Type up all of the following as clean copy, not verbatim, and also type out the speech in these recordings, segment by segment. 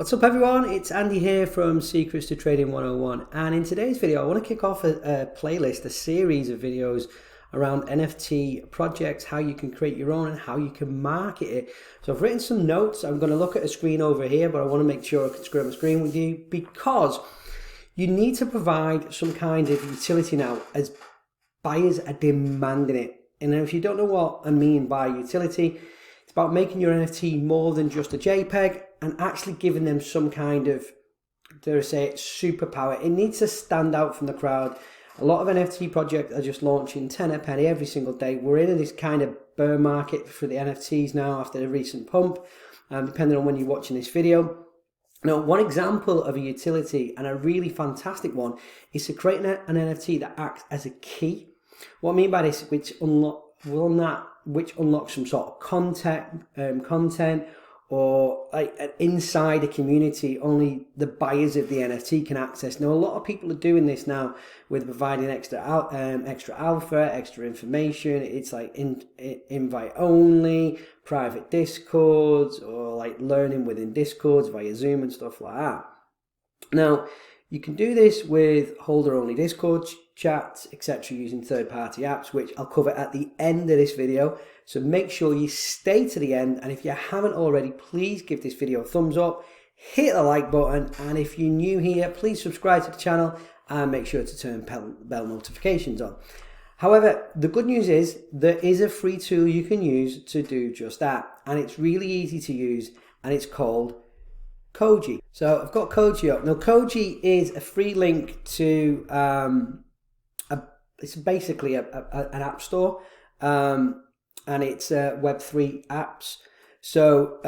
What's up everyone, it's Andy here from Secrets to Trading 101, and in today's video I want to kick off a playlist, a series of videos around NFT projects, how you can create your own and how you can market it. So I've written some notes. I'm going to look at a screen over here, but I want to make sure I can share my screen with you because you need to provide some kind of utility now as buyers are demanding it. And if you don't know what I mean by utility, it's about making your NFT more than just a JPEG and actually giving them some kind of, dare I say it, superpower. It needs to stand out from the crowd. A lot of NFT projects are just launching 10 a penny every single day. We're in this kind of bear market for the NFTs now after the recent pump, depending on when you're watching this video. Now, one example of a utility, and a really fantastic one, is to create an NFT that acts as a key. What I mean by this, which unlocks some sort of content, or like inside a community only the buyers of the NFT can access. Now, a lot of people are doing this now with providing extra alpha, extra information. It's like invite only, private discords, or like learning within discords via Zoom and stuff like that. Now, you can do this with holder-only Discord chats, etc., using third-party apps, which I'll cover at the end of this video. So make sure you stay to the end, and if you haven't already, please give this video a thumbs up, hit the like button, and if you're new here, please subscribe to the channel and make sure to turn bell notifications on. However, the good news is there is a free tool you can use to do just that, and it's really easy to use, and it's called Koji. So I've got Koji up. Now, Koji is a free link to it's basically an app store, and it's Web3 apps. So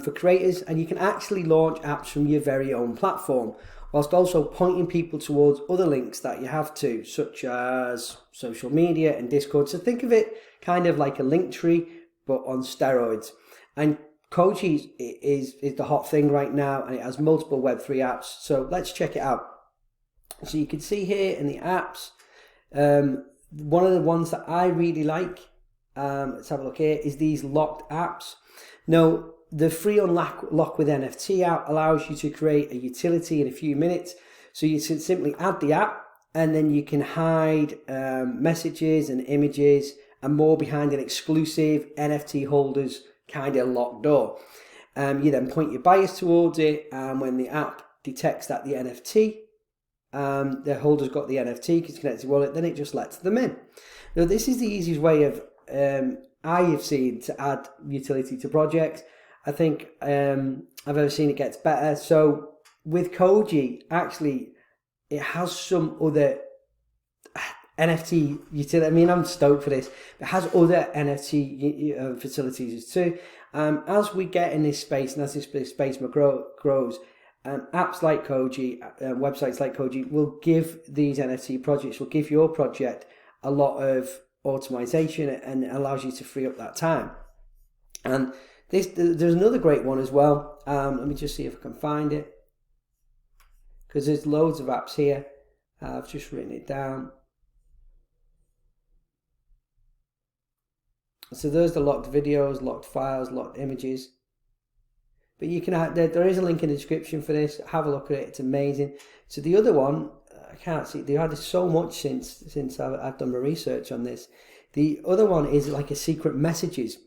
for creators, and you can actually launch apps from your very own platform, whilst also pointing people towards other links that you have to, such as social media and Discord. So think of it kind of like a link tree, but on steroids. And Koji is the hot thing right now, and it has multiple Web3 apps. So let's check it out. So you can see here in the apps, one of the ones that I really like, let's have a look here, is these locked apps. Now, the free Unlock with NFT app allows you to create a utility in a few minutes. So you can simply add the app, and then you can hide messages and images and more behind an exclusive NFT holders kind of locked door. You then point your buyers towards it, and when the app detects that the NFT, the holder's got the NFT, it's connected to wallet, then it just lets them in. Now, this is the easiest way of I have seen to add utility to projects. I think I've ever seen it gets better. So with Koji, actually, it has some other NFT utility. I mean, I'm stoked for this. It has other NFT facilities too. As we get in this space, and as this space grows, apps like Koji, websites like Koji will give these NFT projects, will give your project a lot of automation, and it allows you to free up that time. And there's another great one as well. Let me just see if I can find it, because there's loads of apps here. I've just written it down. So there's the locked videos, locked files, locked images. But you can there is a link in the description for this. Have a look at it. It's amazing. So the other one, I can't see. They've added so much since I've done my research on this. The other one is like a secret messages.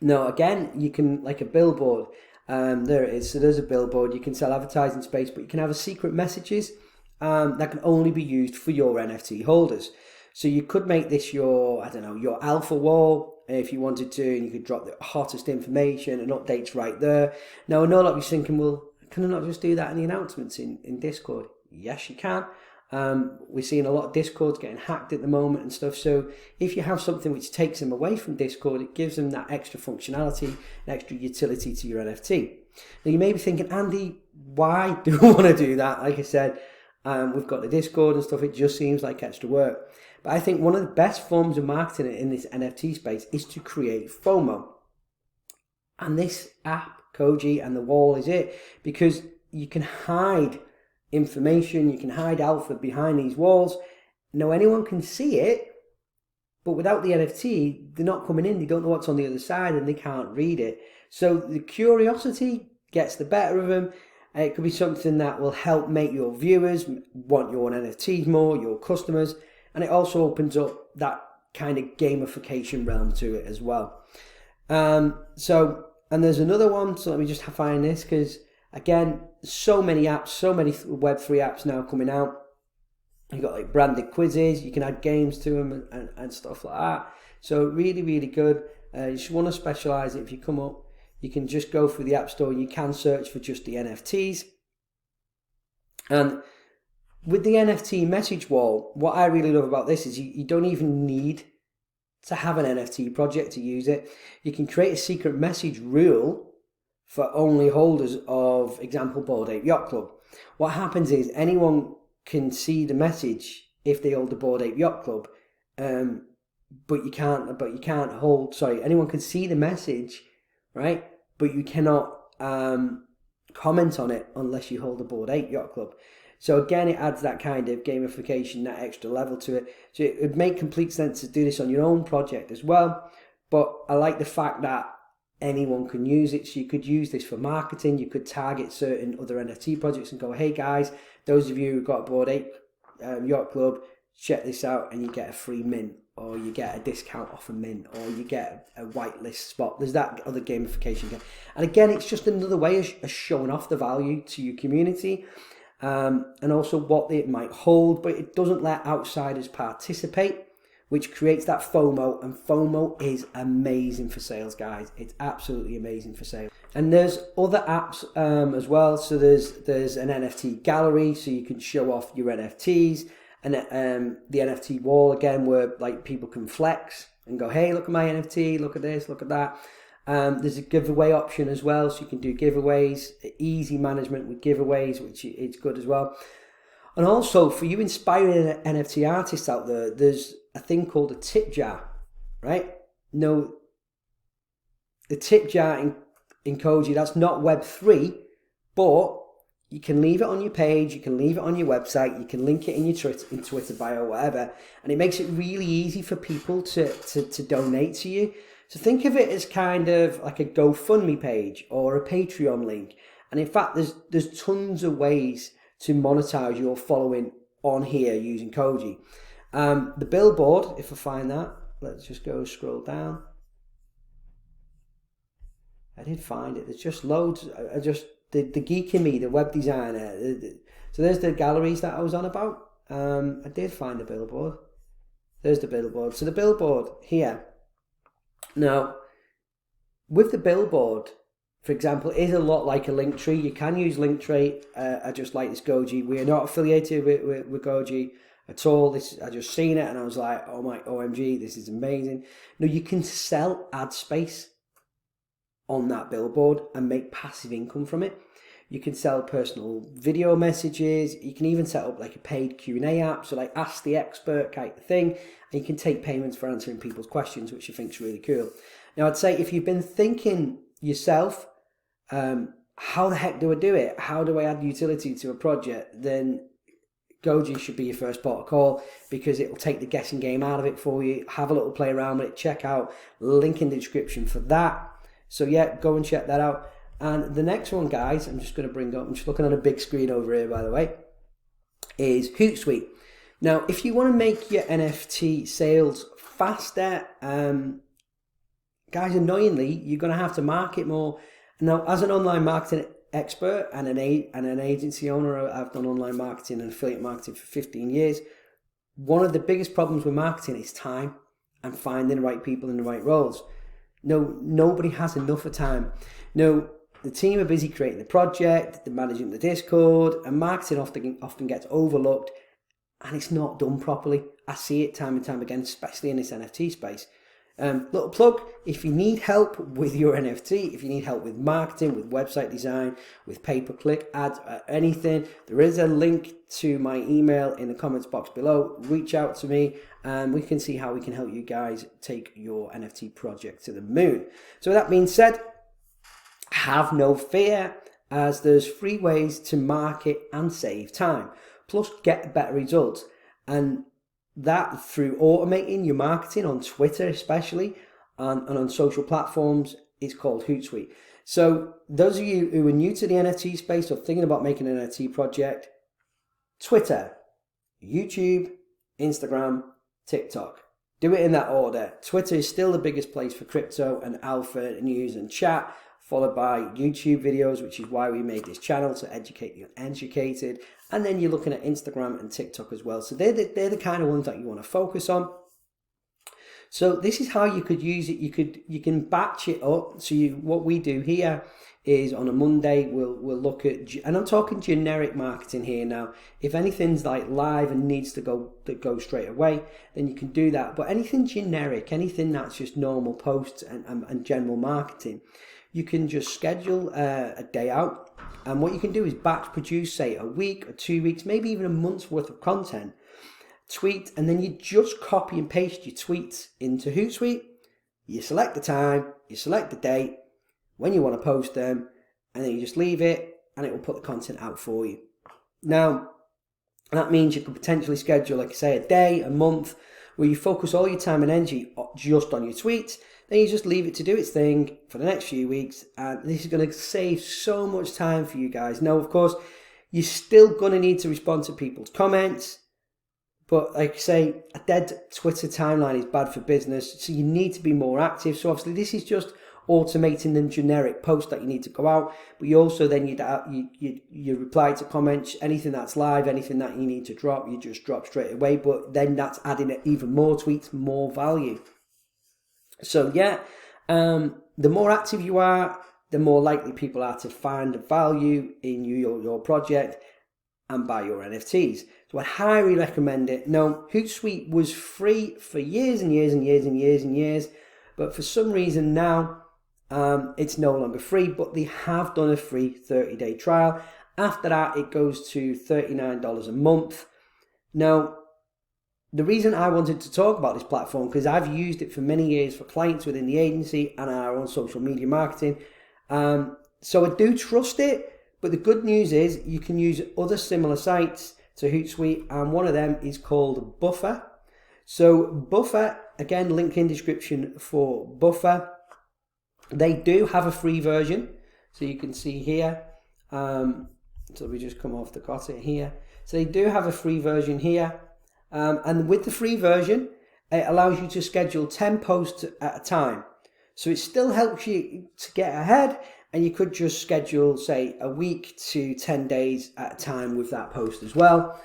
Now, again, you can, like a billboard. There it is. So there's a billboard. You can sell advertising space, but you can have a secret messages that can only be used for your NFT holders. So you could make this your, I don't know, your alpha wall if you wanted to, and you could drop the hottest information and updates right there. Now, I know a lot of you thinking, well, can I not just do that in the announcements in Discord? Yes, you can. We're seeing a lot of Discords getting hacked at the moment and stuff. So if you have something which takes them away from Discord, it gives them that extra functionality and extra utility to your NFT. Now, you may be thinking, Andy, why do I want to do that? Like I said, we've got the Discord and stuff. It just seems like extra work. But I think one of the best forms of marketing in this NFT space is to create FOMO. And this app, Koji, and the wall is it, because you can hide information, you can hide alpha behind these walls. Now, anyone can see it, but without the NFT, they're not coming in, they don't know what's on the other side, and they can't read it. So the curiosity gets the better of them, It could be something that will help make your viewers want your NFTs more, your customers, and it also opens up that kind of gamification realm to it as well. And there's another one, so let me just find this, because again, so many apps, so many Web3 apps now coming out. You've got like branded quizzes, you can add games to them and stuff like that. So really, really good. You just want to specialize it. If you come up, you can just go through the App Store, you can search for just the NFTs. And with the NFT message wall, what I really love about this is you don't even need to have an NFT project to use it. You can create a secret message rule for only holders of, example, Bored Ape Yacht Club. What happens is anyone can see the message if they hold the Bored Ape Yacht Club, but you can't hold. Sorry, anyone can see the message, right? But you cannot comment on it unless you hold the Bored Ape Yacht Club. So again, it adds that kind of gamification, that extra level to it. So it would make complete sense to do this on your own project as well. But I like the fact that anyone can use it. So you could use this for marketing. You could target certain other NFT projects and go, hey guys, those of you who've got a Bored Ape Yacht Club, check this out and you get a free mint, or you get a discount off a mint, or you get a whitelist spot. There's that other gamification. And again, it's just another way of showing off the value to your community. And also what it might hold, but it doesn't let outsiders participate, which creates that FOMO, and FOMO is amazing for sales, guys. It's absolutely amazing for sales. And there's other apps as well. So there's an NFT gallery, so you can show off your NFTs, and the NFT wall again, where like people can flex and go, hey, look at my NFT, look at this, look at that. There's a giveaway option as well, so you can do giveaways, easy management with giveaways, which it's good as well. And also for you inspiring NFT artists out there, there's a thing called a tip jar, right? No, the tip jar in Koji, that's not Web3, but you can leave it on your page, you can leave it on your website, you can link it in your Twitter bio, whatever, and it makes it really easy for people to donate to you. So think of it as kind of like a GoFundMe page or a Patreon link. And in fact, there's tons of ways to monetize your following on here using Koji. The billboard, if I find that, let's just go scroll down. I did find it. There's just loads. The geek in me, the web designer. So there's the galleries that I was on about. I did find the billboard. There's the billboard. So the billboard here. Now, with the billboard, for example, is a lot like a Linktree. You can use Linktree. I just like this Koji. We are not affiliated with Koji at all. I just seen it and I was like, oh my OMG, this is amazing. Now, you can sell ad space on that billboard and make passive income from it. You can sell personal video messages. You can even set up like a paid Q&A app, so like Ask the Expert kind of thing. And you can take payments for answering people's questions, which I think is really cool. Now, I'd say if you've been thinking yourself, how the heck do I do it? How do I add utility to a project? Then Koji should be your first port of call, because it will take the guessing game out of it for you. Have a little play around with it. Check out link in the description for that. So yeah, go and check that out. And the next one, guys, I'm just going to bring up, I'm just looking at a big screen over here, by the way, is Hootsuite. Now, if you want to make your NFT sales faster, guys, annoyingly, you're going to have to market more. Now, as an online marketing expert and an agency owner, I've done online marketing and affiliate marketing for 15 years. One of the biggest problems with marketing is time and finding the right people in the right roles. No, nobody has enough of time. No, the team are busy creating the project, they're managing the Discord, and marketing often gets overlooked, and it's not done properly. I see it time and time again, especially in this NFT space. Little plug, if you need help with your NFT, if you need help with marketing, with website design, with pay-per-click ads, anything, there is a link to my email in the comments box below. Reach out to me and we can see how we can help you guys take your NFT project to the moon. So with that being said, have no fear, as there's 3 ways to market and save time, plus get better results. And that through automating your marketing on Twitter especially, and on social platforms, is called Hootsuite. So those of you who are new to the NFT space or thinking about making an NFT project, Twitter, YouTube, Instagram, TikTok. Do it in that order. Twitter is still the biggest place for crypto and alpha news and chat, followed by YouTube videos, which is why we made this channel, to educate the uneducated. And then you're looking at Instagram and TikTok as well. So they're the kind of ones that you want to focus on. So this is how you could use it. You can batch it up. So what we do here is on a Monday we'll look at, and I'm talking generic marketing here now. If anything's like live and needs to go straight away, then you can do that. But anything generic, anything that's just normal posts and general marketing, you can just schedule a day out. And what you can do is batch produce, say a week or 2 weeks, maybe even a month's worth of content. Tweet, and then you just copy and paste your tweets into Hootsuite. You select the time, you select the date, when you want to post them, and then you just leave it and it will put the content out for you. Now, that means you could potentially schedule, like I say, a day, a month, where you focus all your time and energy just on your tweets. Then you just leave it to do its thing for the next few weeks, and this is going to save so much time for you guys. Now, of course, you're still going to need to respond to people's comments. But like I say, a dead Twitter timeline is bad for business, so you need to be more active. So obviously this is just automating the generic post that you need to go out, but you also then you reply to comments, anything that's live, anything that you need to drop, you just drop straight away. But then that's adding even more tweets, more value. So yeah, the more active you are, the more likely people are to find value in your project and buy your NFTs. So I highly recommend it. Now, Hootsuite was free for years and years and years and years and years, but for some reason now it's no longer free, but they have done a free 30-day trial. After that, it goes to $39 a month. Now, the reason I wanted to talk about this platform, because I've used it for many years for clients within the agency and our own social media marketing. So I do trust it, but the good news is you can use other similar sites to Hootsuite, and one of them is called Buffer. So Buffer, again, link in description for Buffer. They do have a free version, so you can see here. So we just come off the got it here. So they do have a free version here, and with the free version, it allows you to schedule 10 posts at a time. So it still helps you to get ahead, and you could just schedule, say, a week to 10 days at a time with that post as well.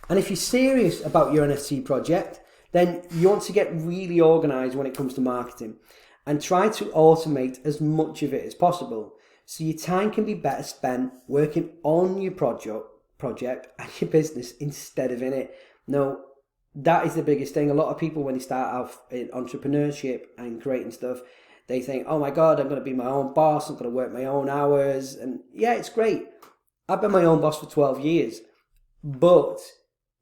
And if you're serious about your NFT project, then you want to get really organized when it comes to marketing and try to automate as much of it as possible, so your time can be better spent working on your project and your business instead of in it. Now, that is the biggest thing. A lot of people, when they start off in entrepreneurship and creating stuff, they think, oh my God, I'm going to be my own boss, I'm going to work my own hours. And yeah, it's great. I've been my own boss for 12 years. But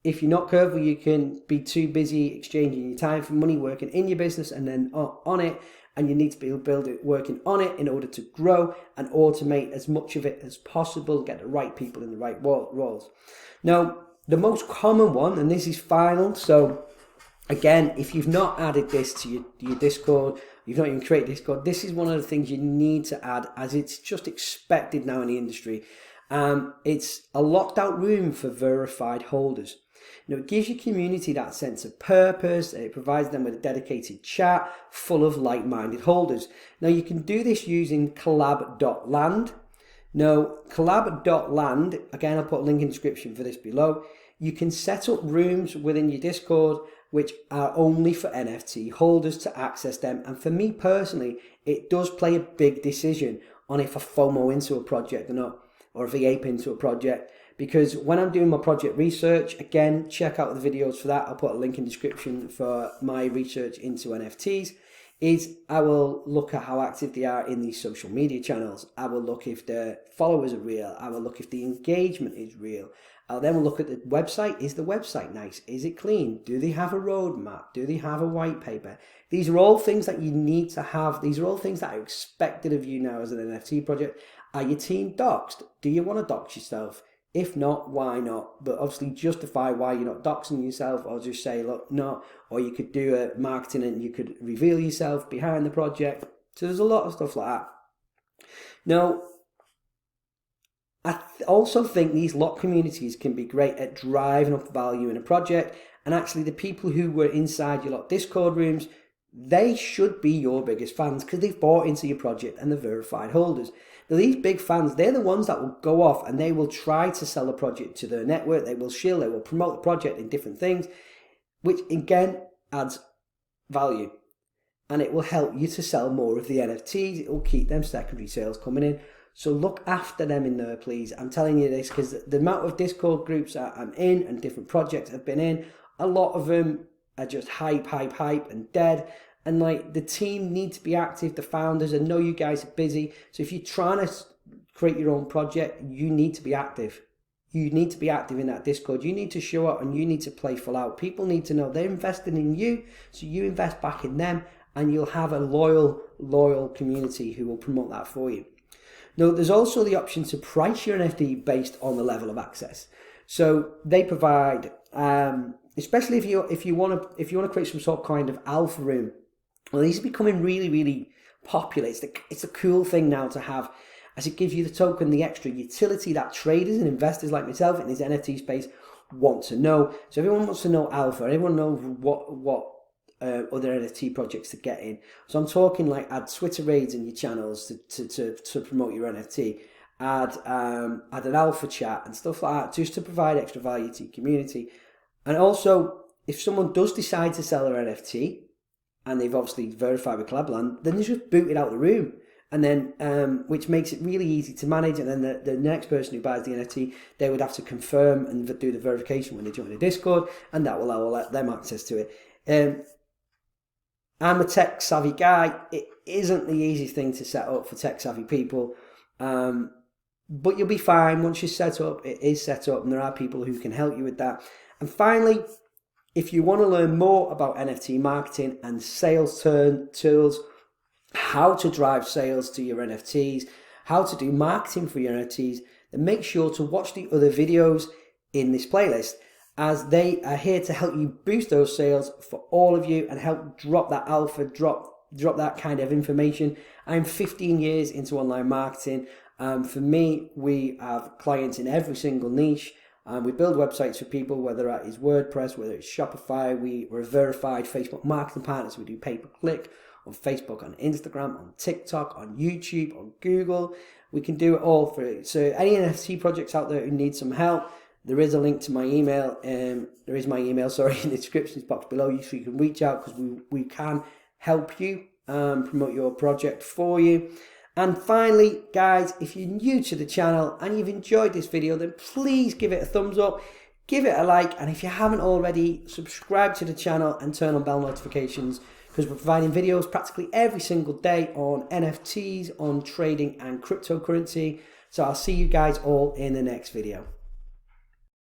if you're not careful, you can be too busy exchanging your time for money, working in your business and then on it. And you need to be working on it in order to grow and automate as much of it as possible, get the right people in the right roles. Now, the most common one, and this is final, so again, if you've not added this to your Discord, you've not even created Discord, this is one of the things you need to add, as it's just expected now in the industry. It's a locked out room for verified holders. It gives your community that sense of purpose, and it provides them with a dedicated chat full of like-minded holders. Now, you can do this using Collab.land. Now, Collab.land, again, I'll put a link in the description for this below. You can set up rooms within your Discord which are only for NFT holders to access them. And for me personally, it does play a big decision on if I FOMO into a project or not, or if I ape into a project. Because when I'm doing my project research, again, check out the videos for that. I'll put a link in the description for my research into NFTs. I will look at how active they are in these social media channels. I will look if the followers are real. I will look if the engagement is real. I'll then look at the website. Is the website nice? Is it clean? Do they have a roadmap? Do they have a white paper? These are all things that you need to have. These are all things that are expected of you now as an NFT project. Are your team doxed? Do you want to dox yourself? If not, why not? But obviously justify why you're not doxing yourself, or just say, look, no. Or you could do a marketing and you could reveal yourself behind the project. So there's a lot of stuff like that. Now, I also think these lock communities can be great at driving up value in a project. And actually, the people who were inside your lock Discord rooms, they should be your biggest fans because they've bought into your project and they're verified holders. Now, these big fans, they're the ones that will go off and they will try to sell the project to their network. They will shill, they will promote the project in different things, which again adds value. And it will help you to sell more of the NFTs. It will keep them secondary sales coming in. So look after them in there, please. I'm telling you this because the amount of Discord groups that I'm in and different projects I've been in, a lot of them are just hype and dead. And like the team need to be active, the founders. I know you guys are busy. So if you're trying to create your own project, you need to be active. You need to be active in that Discord. You need to show up and you need to play full out. People need to know they're investing in you. So you invest back in them and you'll have a loyal community who will promote that for you. Now, there's also the option to price your NFT based on the level of access. So they provide, especially if you want to create some sort of kind of alpha room. Well, these are becoming really popular. It's a cool thing now to have, as it gives you the token, the extra utility that traders and investors like myself in this NFT space want to know. So everyone wants to know alpha. Everyone knows what other NFT projects to get in. So I'm talking like add Twitter raids in your channels to promote your NFT, add an alpha chat and stuff like that, just to provide extra value to your community. And also, if someone does decide to sell their NFT and they've obviously verified with Collab Land, then they just boot it out of the room, and then which makes it really easy to manage. And then the next person who buys the NFT, they would have to confirm and do the verification when they join the Discord, and that will allow them access to it. I'm a tech savvy guy. It isn't the easiest thing to set up for tech savvy people, but you'll be fine once you're set up. It is set up and there are people who can help you with that. And finally, if you want to learn more about NFT marketing and sales tools, how to drive sales to your NFTs, how to do marketing for your NFTs, then make sure to watch the other videos in this playlist, as they are here to help you boost those sales for all of you and help drop that alpha, drop that kind of information. I'm 15 years into online marketing. For me, we have clients in every single niche. We build websites for people, whether that is WordPress, whether it's Shopify. We're verified Facebook marketing partners. We do pay-per-click on Facebook, on Instagram, on TikTok, on YouTube, on Google. We can do it all for you. So any NFT projects out there who need some help, there is a link to my email. In the description box below you, so you can reach out because we can help you promote your project for you. And finally, guys, if you're new to the channel and you've enjoyed this video, then please give it a thumbs up, give it a like, and if you haven't already, subscribe to the channel and turn on bell notifications, because we're providing videos practically every single day on NFTs, on trading and cryptocurrency. So I'll see you guys all in the next video.